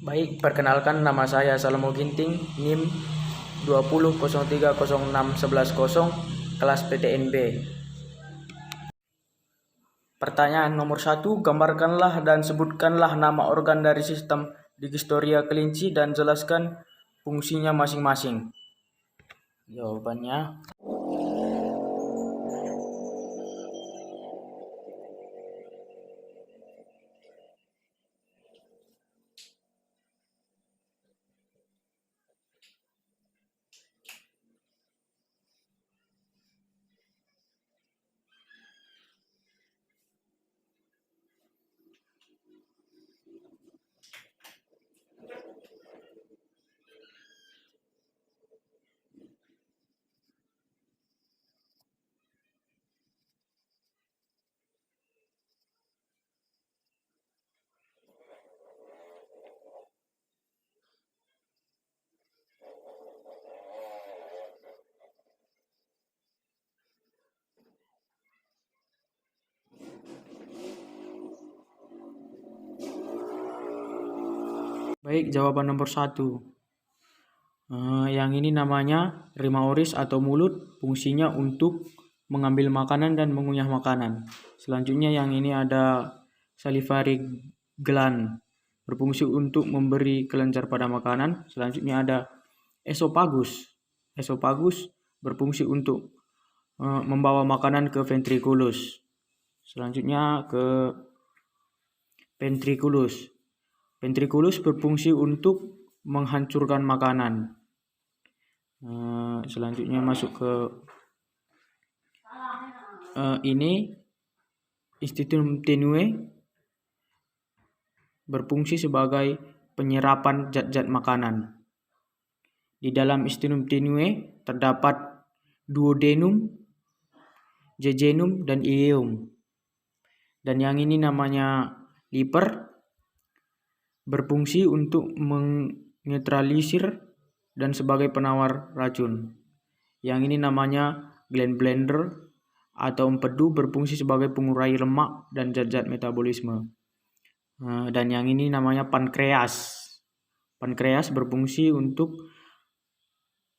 Baik, perkenalkan nama saya Salomo Ginting, NIM 2003061110, kelas PTNB. Pertanyaan nomor 1, gambarkanlah dan sebutkanlah nama organ dari sistem digestoria kelinci dan jelaskan fungsinya masing-masing. Jawabannya, baik, jawaban nomor 1. Yang ini namanya Rimaoris atau mulut, fungsinya untuk mengambil makanan dan mengunyah makanan. Selanjutnya yang ini ada salivary gland, berfungsi untuk memberi kelenjar pada makanan. Selanjutnya ada esophagus. Esophagus berfungsi untuk membawa makanan ke ventriculus. Selanjutnya ke ventriculus. Ventriculus berfungsi untuk menghancurkan makanan. Selanjutnya masuk ke ini institutum tenue, berfungsi sebagai penyerapan zat-zat makanan. Di dalam institutum tenue terdapat duodenum, jejunum, dan ileum. Dan yang ini namanya liver, berfungsi untuk menetralisir dan sebagai penawar racun. Yang ini namanya gallbladder atau empedu, berfungsi sebagai pengurai lemak dan zat-zat metabolisme. Dan yang ini namanya pankreas. Pankreas berfungsi untuk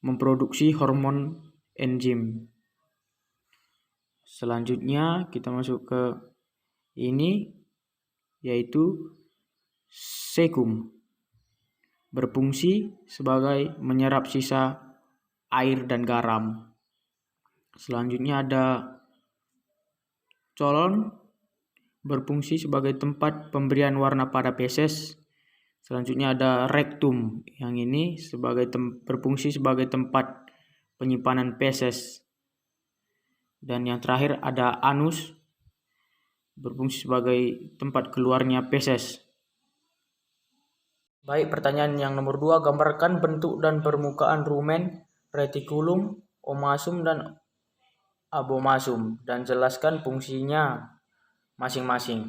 memproduksi hormon enzim. Selanjutnya kita masuk ke ini, yaitu cecum, berfungsi sebagai menyerap sisa air dan garam. Selanjutnya ada colon, berfungsi sebagai tempat pemberian warna pada feses. Selanjutnya ada rectum, yang ini berfungsi sebagai tempat penyimpanan feses. Dan yang terakhir ada anus, berfungsi sebagai tempat keluarnya feses. Baik, pertanyaan yang nomor 2, gambarkan bentuk dan permukaan rumen, retikulum, omasum, dan abomasum, dan jelaskan fungsinya masing-masing.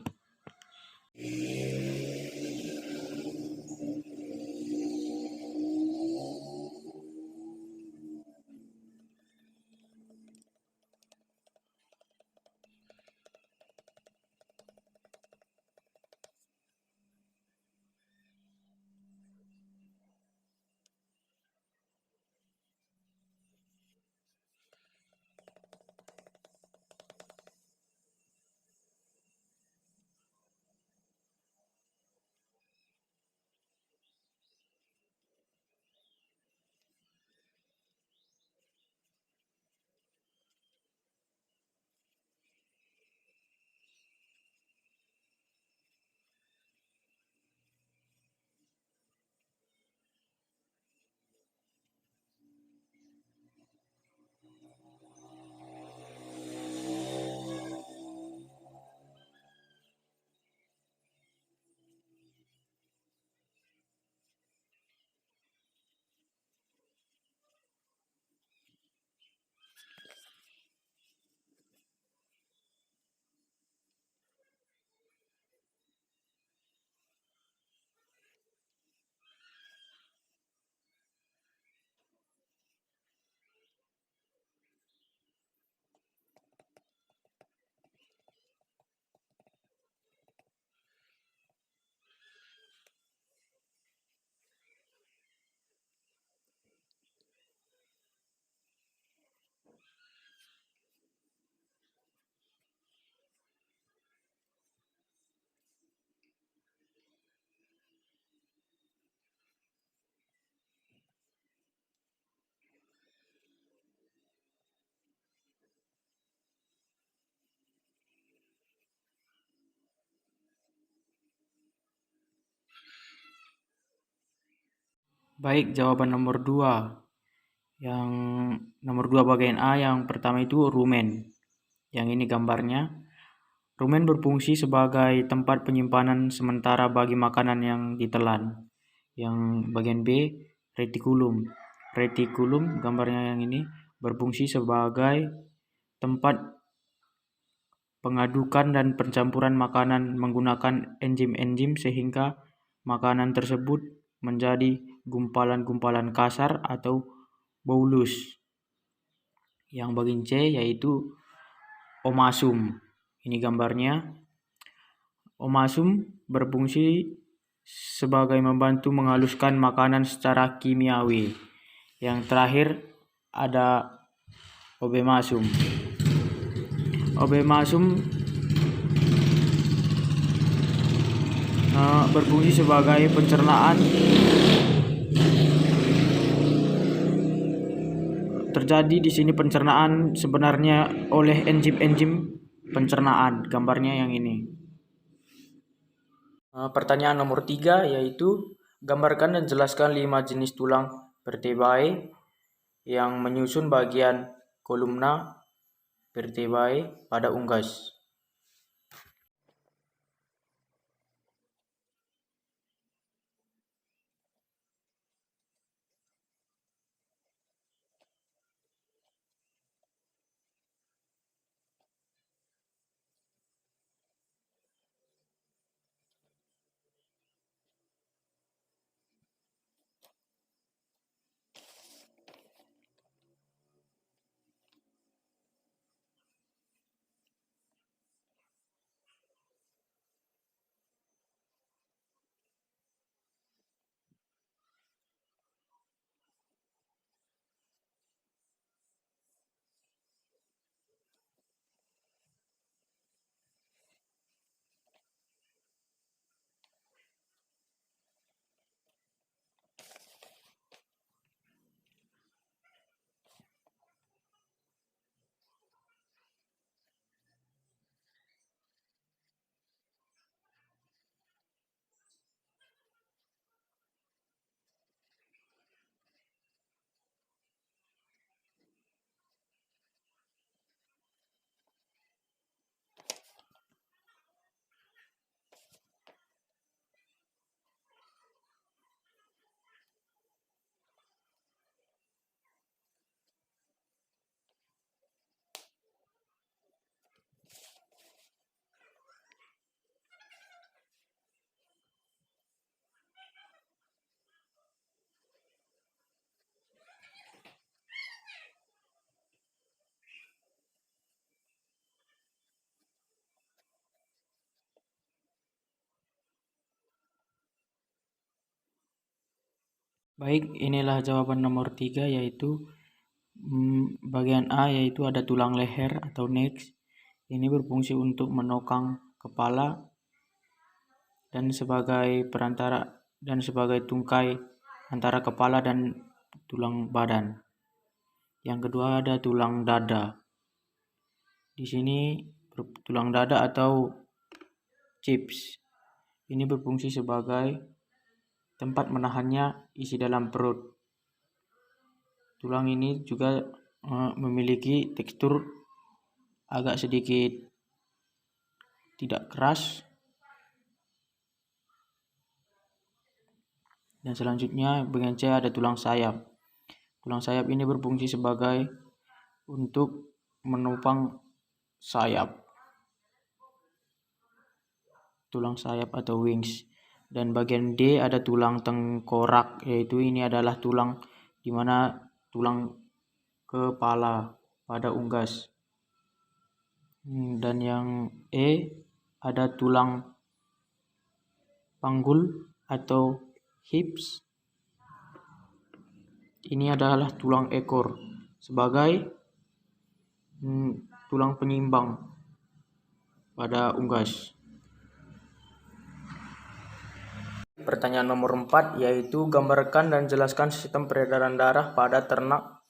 Baik, jawaban nomor 2. Yang nomor 2 bagian A, yang pertama itu rumen. Yang ini gambarnya. Rumen berfungsi sebagai tempat penyimpanan sementara bagi makanan yang ditelan. Yang bagian B, retikulum. Retikulum gambarnya yang ini berfungsi sebagai tempat pengadukan dan pencampuran makanan menggunakan enzim-enzim sehingga makanan tersebut menjadi gumpalan-gumpalan kasar atau bolus. Yang bagian C yaitu omasum. Ini gambarnya. Omasum berfungsi sebagai membantu menghaluskan makanan secara kimiawi. Yang terakhir ada obemasum. Obemasum berfungsi sebagai pencernaan. Terjadi di sini pencernaan sebenarnya oleh enzim-enzim pencernaan. Gambarnya yang ini. Pertanyaan nomor 3 yaitu gambarkan dan jelaskan 5 jenis tulang vertebrae yang menyusun bagian kolumna vertebrae pada unggas. Baik, inilah jawaban nomor 3 yaitu bagian A yaitu ada tulang leher atau neck. Ini berfungsi untuk menopang kepala dan sebagai perantara dan sebagai tungkai antara kepala dan tulang badan. Yang kedua ada tulang dada. Di sini tulang dada atau chips. Ini berfungsi sebagai tempat menahannya isi dalam perut. Tulang ini juga memiliki tekstur agak sedikit tidak keras. Dan selanjutnya bagian C ada tulang sayap. Tulang sayap ini berfungsi sebagai untuk menopang sayap. Tulang sayap atau wings. Dan bagian D ada tulang tengkorak, yaitu ini adalah tulang di mana tulang kepala pada unggas. Dan yang E ada tulang panggul atau hips. Ini adalah tulang ekor sebagai tulang penyimbang pada unggas. Pertanyaan nomor 4 yaitu gambarkan dan jelaskan sistem peredaran darah pada ternak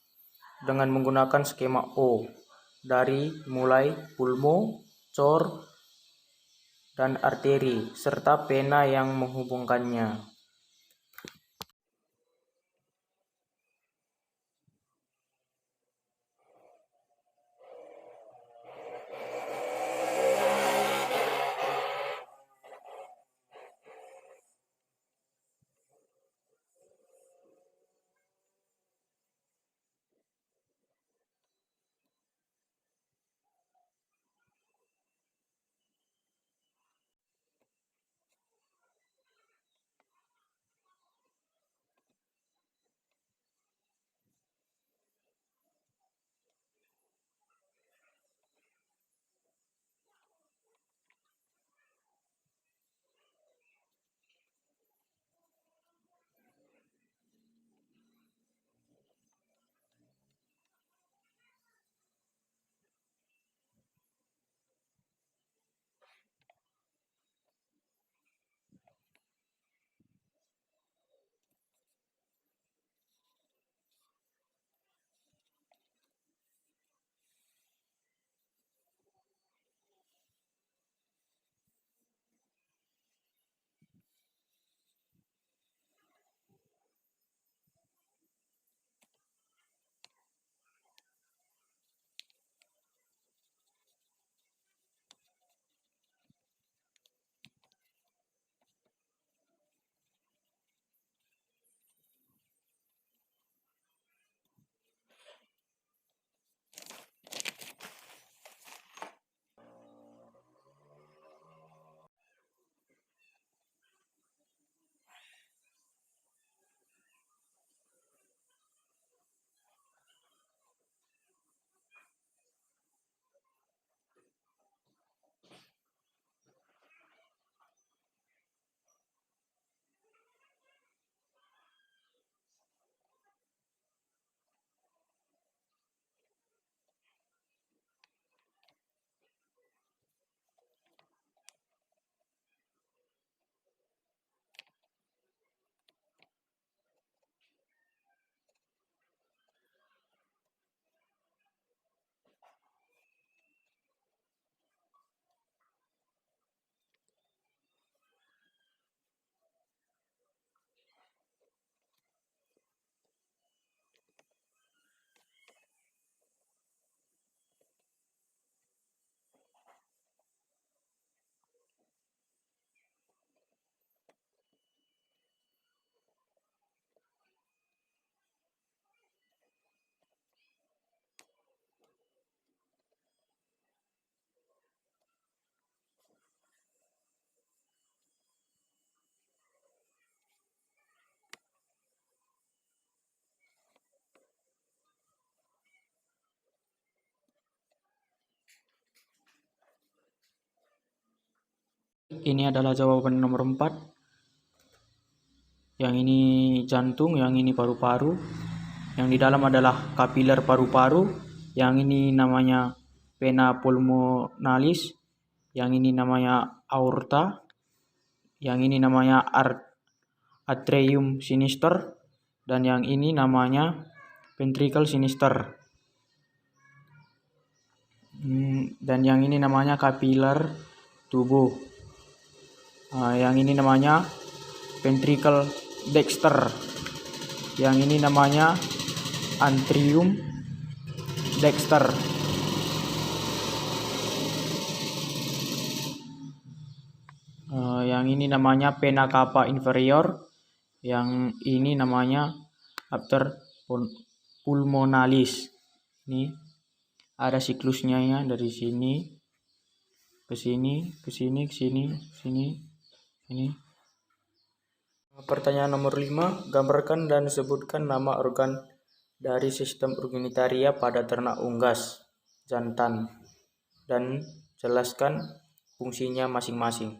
dengan menggunakan skema O dari mulai pulmo, cor, dan arteri serta vena yang menghubungkannya. Ini adalah jawaban nomor 4. Yang ini jantung, yang ini paru-paru. Yang di dalam adalah kapiler paru-paru. Yang ini namanya vena pulmonalis. Yang ini namanya aorta. Yang ini namanya atrium sinister. Dan yang ini namanya ventricle sinister. Dan yang ini namanya kapiler tubuh. Yang ini namanya ventricle dexter. Yang ini namanya atrium dexter. Yang ini namanya vena cava inferior. Yang ini namanya arter pulmonalis. Ini ada siklusnya ya, dari sini ke sini, ke sini, ke sini, sini, ini. Pertanyaan nomor 5, gambarkan dan sebutkan nama organ dari sistem urogenital pada ternak unggas jantan dan jelaskan fungsinya masing-masing.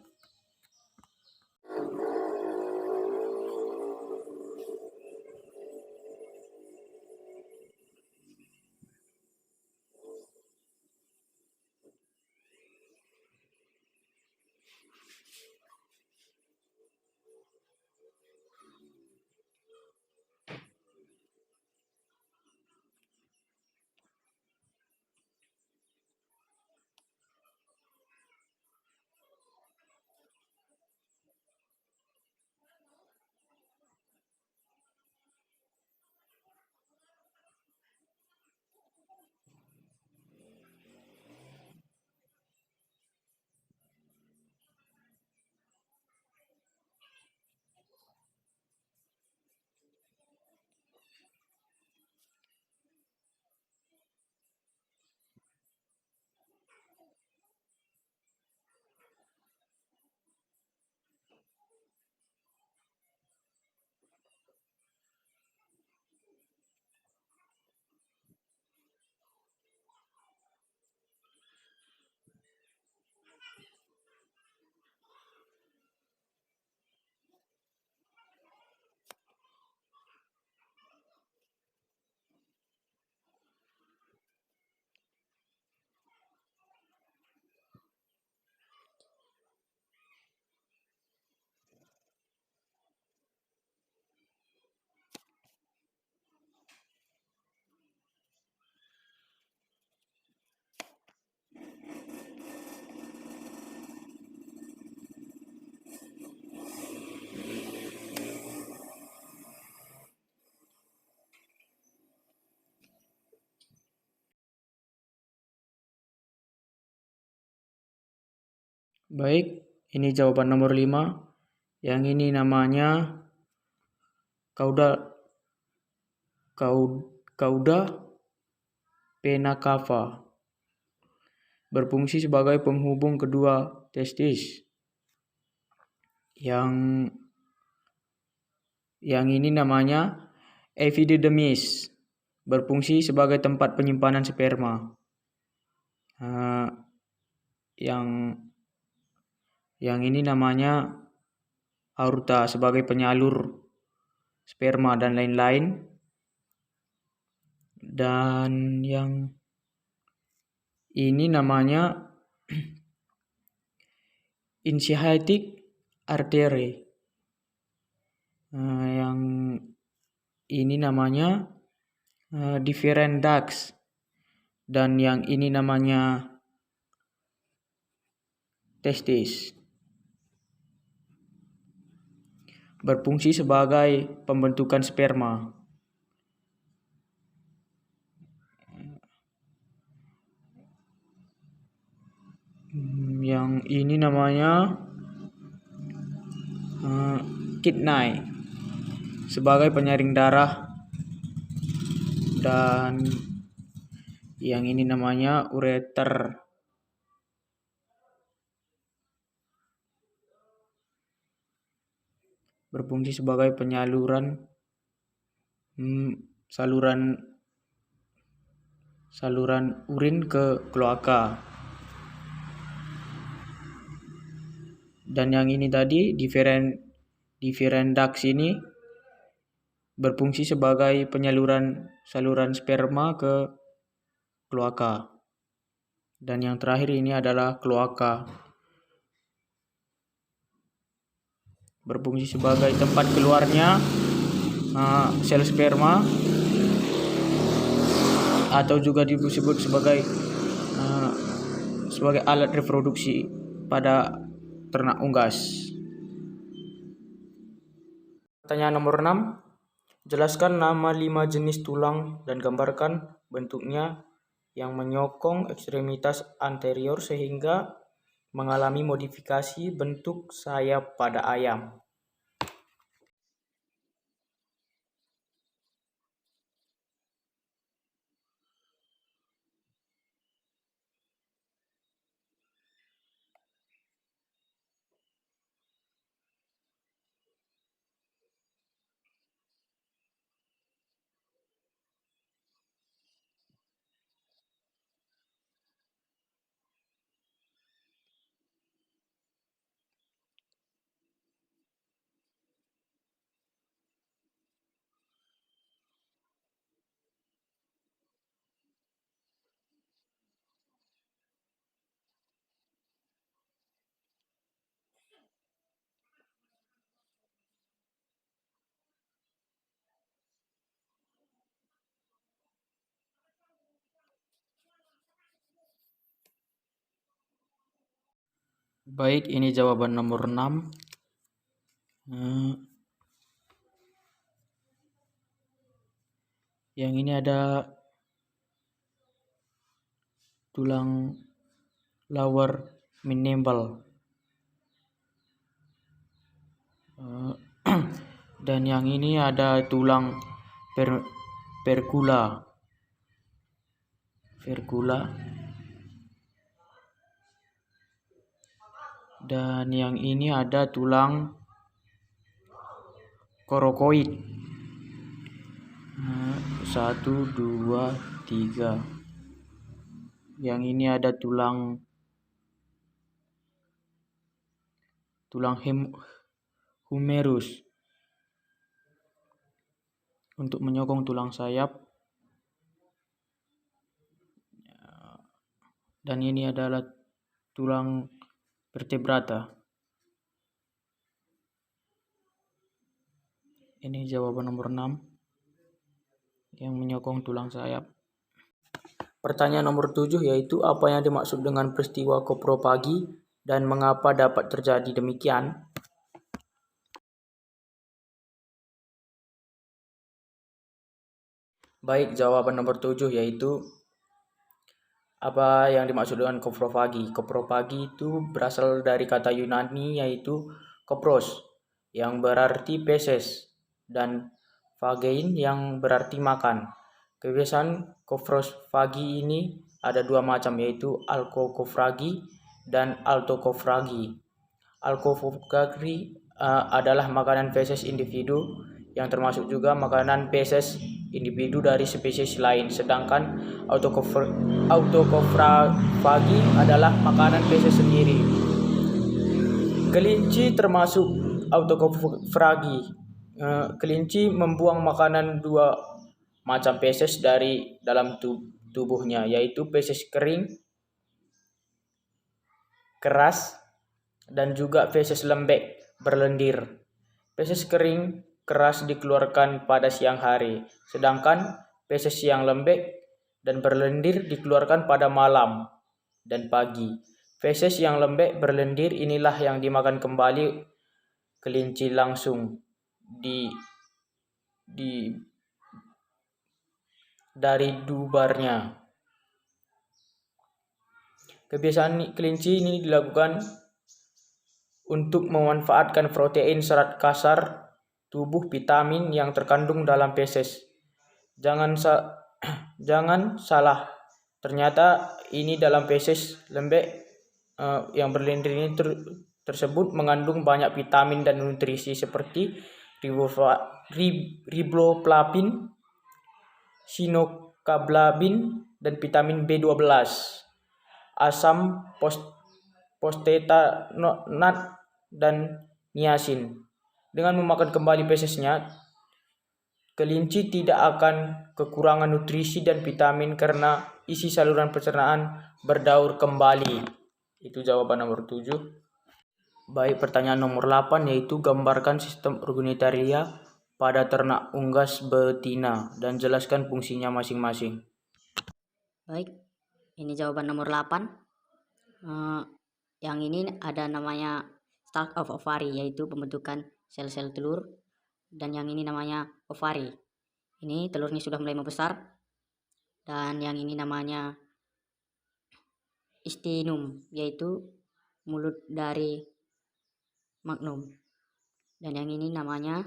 Baik, ini jawaban nomor 5. Yang ini namanya cauda vena cava. Berfungsi sebagai penghubung kedua testis. Yang ini namanya epididymis. Berfungsi sebagai tempat penyimpanan sperma. Yang ini namanya aorta sebagai penyalur sperma dan lain-lain. Dan yang ini namanya iliac artery. Yang ini namanya deferent ducts. Dan yang ini namanya testis. Berfungsi sebagai pembentukan sperma. Yang ini namanya kidney sebagai penyaring darah. Dan yang ini namanya ureter. Berfungsi sebagai penyaluran saluran urin ke kloaka. Dan yang ini tadi differendax ini berfungsi sebagai saluran sperma ke kloaka. Dan yang terakhir ini adalah kloaka, berfungsi sebagai tempat keluarnya sel sperma, atau juga disebut sebagai alat reproduksi pada ternak unggas. Pertanyaan nomor 6. Jelaskan nama 5 jenis tulang dan gambarkan bentuknya yang menyokong ekstremitas anterior sehingga mengalami modifikasi bentuk sayap pada ayam. Baik, ini jawaban nomor 6. Yang ini ada tulang lower mandible. Dan yang ini ada tulang vercula. Dan yang ini ada tulang coracoid. 1, 2, 3. Yang ini ada tulang humerus untuk menyokong tulang sayap. Dan ini adalah tulang vertebrata. Ini jawaban nomor 6 yang menyokong tulang sayap. Pertanyaan nomor 7 yaitu apa yang dimaksud dengan peristiwa koprofagi dan mengapa dapat terjadi demikian? Baik, jawaban nomor 7 yaitu apa yang dimaksud dengan koprofagi. Koprofagi itu berasal dari kata Yunani yaitu kopros yang berarti feses dan fagein yang berarti makan. Kebiasaan koprofagi ini ada 2 macam yaitu alkokofragi dan altokofragi. Alkokofragi adalah makanan feses individu yang termasuk juga makanan feses individu dari spesies lain, sedangkan autokofragi adalah makanan feses sendiri. Kelinci termasuk autokofragi. Kelinci membuang makanan 2 macam feses dari dalam tubuhnya, yaitu feses kering, keras, dan juga feses lembek, berlendir. Feses kering keras dikeluarkan pada siang hari, sedangkan feses yang lembek dan berlendir dikeluarkan pada malam dan pagi. Feses yang lembek berlendir inilah yang dimakan kembali kelinci langsung dari dubarnya. Kebiasaan kelinci ini dilakukan untuk memanfaatkan protein serat kasar tubuh vitamin yang terkandung dalam feses. Jangan salah, ternyata ini dalam feses lembek yang berlendir ini tersebut mengandung banyak vitamin dan nutrisi seperti riboflavin, sinokablabin, dan vitamin B12. Asam prostatanat dan niacin. Dengan memakan kembali fesesnya, kelinci tidak akan kekurangan nutrisi dan vitamin karena isi saluran pencernaan berdaur kembali. Itu jawaban nomor 7. Baik, pertanyaan nomor 8 yaitu gambarkan sistem organetaria pada ternak unggas betina dan jelaskan fungsinya masing-masing. Baik, ini jawaban nomor 8. Yang ini ada namanya stalk of ovary, yaitu pembentukan sel-sel telur. Dan yang ini namanya ovari. Ini telurnya sudah mulai membesar. Dan yang ini namanya istinum, yaitu mulut dari magnum. Dan yang ini namanya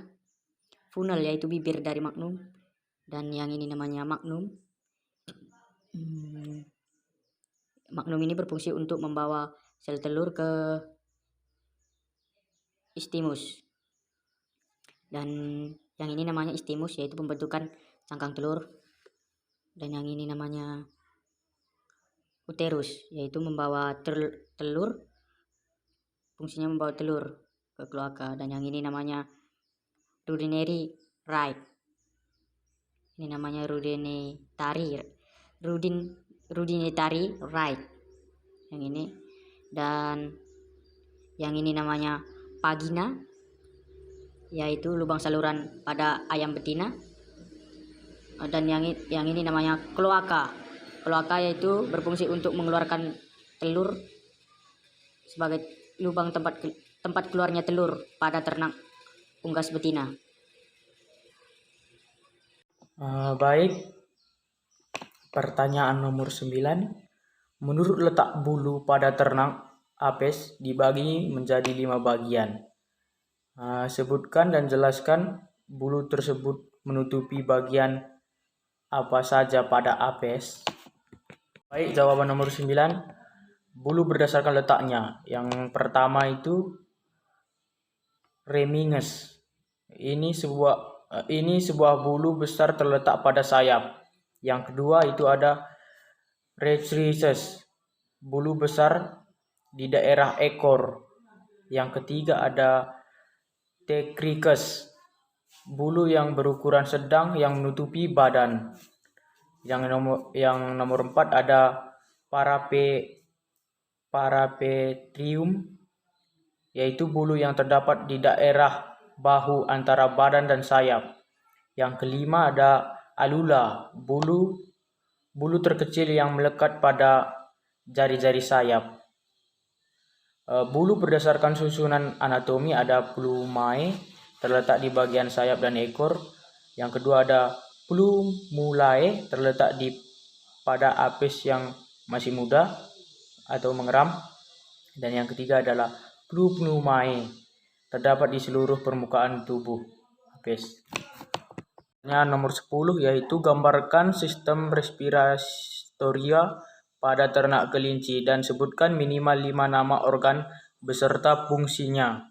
funnel, yaitu bibir dari magnum. Dan yang ini namanya magnum. Magnum ini berfungsi untuk membawa sel telur ke istimus. Dan yang ini namanya istimus, yaitu pembentukan cangkang telur. Dan yang ini namanya uterus, yaitu membawa telur, fungsinya membawa telur ke kloaka. Dan yang ini namanya rudimentary right. Ini namanya rudimentary right. Yang ini. Dan yang ini namanya vagina, yaitu lubang saluran pada ayam betina. Dan yang ini namanya kloaka. Kloaka yaitu berfungsi untuk mengeluarkan telur sebagai lubang tempat keluarnya telur pada ternak unggas betina. Baik, pertanyaan nomor 9. Menurut letak bulu pada ternak apes dibagi menjadi 5 bagian. Sebutkan dan jelaskan bulu tersebut menutupi bagian apa saja pada apes. Baik, jawaban nomor 9. Bulu berdasarkan letaknya. Yang pertama itu remiges. Ini sebuah bulu besar terletak pada sayap. Yang kedua itu ada rhesus, bulu besar di daerah ekor. Yang ketiga ada tecricus, bulu yang berukuran sedang yang menutupi badan. Yang nomor 4 ada parapetrium, yaitu bulu yang terdapat di daerah bahu antara badan dan sayap. Yang kelima ada alula, bulu terkecil yang melekat pada jari-jari sayap. Bulu berdasarkan susunan anatomi ada plumae, terletak di bagian sayap dan ekor. Yang kedua ada plumulae, terletak pada apis yang masih muda atau mengeram. Dan yang ketiga adalah plupnumae, terdapat di seluruh permukaan tubuh apis. Nomor 10 yaitu gambarkan sistem respiratoria pada ternak kelinci dan sebutkan minimal 5 nama organ beserta fungsinya.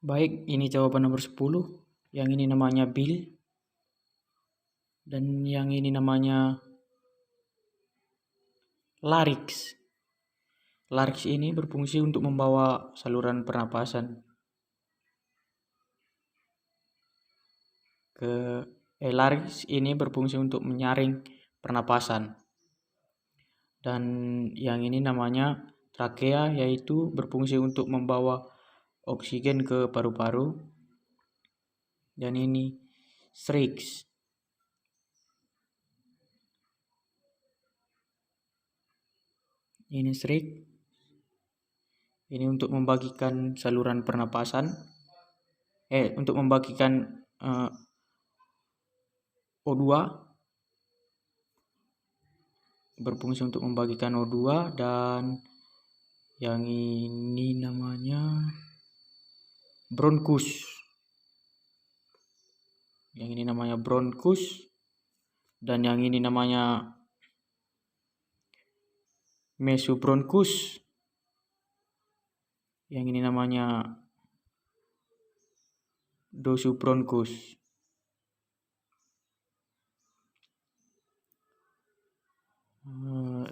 Baik, ini jawaban nomor 10. Yang ini namanya Bill. Dan yang ini namanya larynx. Larynx ini berfungsi untuk membawa saluran pernapasan larynx ini berfungsi untuk menyaring pernapasan. Dan yang ini namanya trakea, yaitu berfungsi untuk membawa oksigen ke paru-paru. Dan ini strix. Ini strix. Ini untuk membagikan saluran pernapasan. Untuk membagikan O2. Berfungsi untuk membagikan O2. Dan yang ini namanya bronchus. Yang ini namanya bronchus. Dan yang ini namanya mesobronchus. Yang ini namanya dorsobronchus.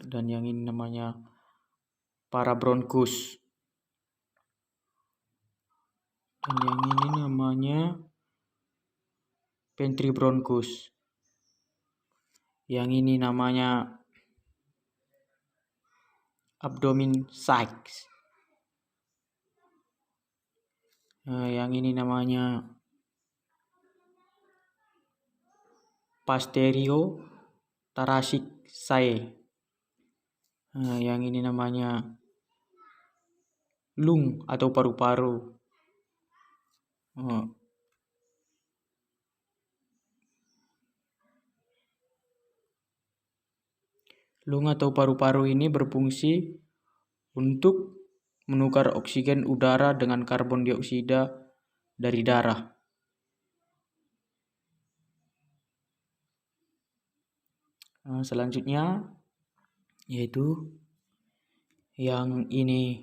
Dan yang ini namanya parabronchus. Dan yang ini namanya ventribronchus. Yang ini namanya abdomen sacs. Yang ini namanya posterior-thoracic sac. Yang ini namanya lung atau paru-paru. Lung atau paru-paru ini berfungsi untuk menukar oksigen udara dengan karbon dioksida dari darah. Selanjutnya yaitu yang ini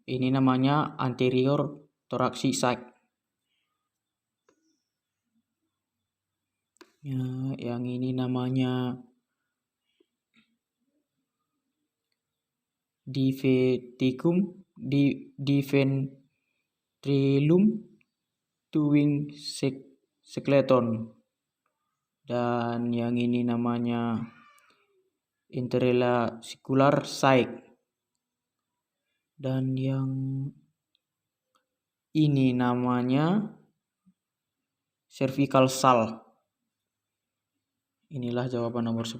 namanya anterior thoracic sac. Yang ini namanya diventrilum tuwing skeleton. Dan yang ini namanya intravascular sac. Dan yang ini namanya cervical sac. Inilah jawaban nomor 10.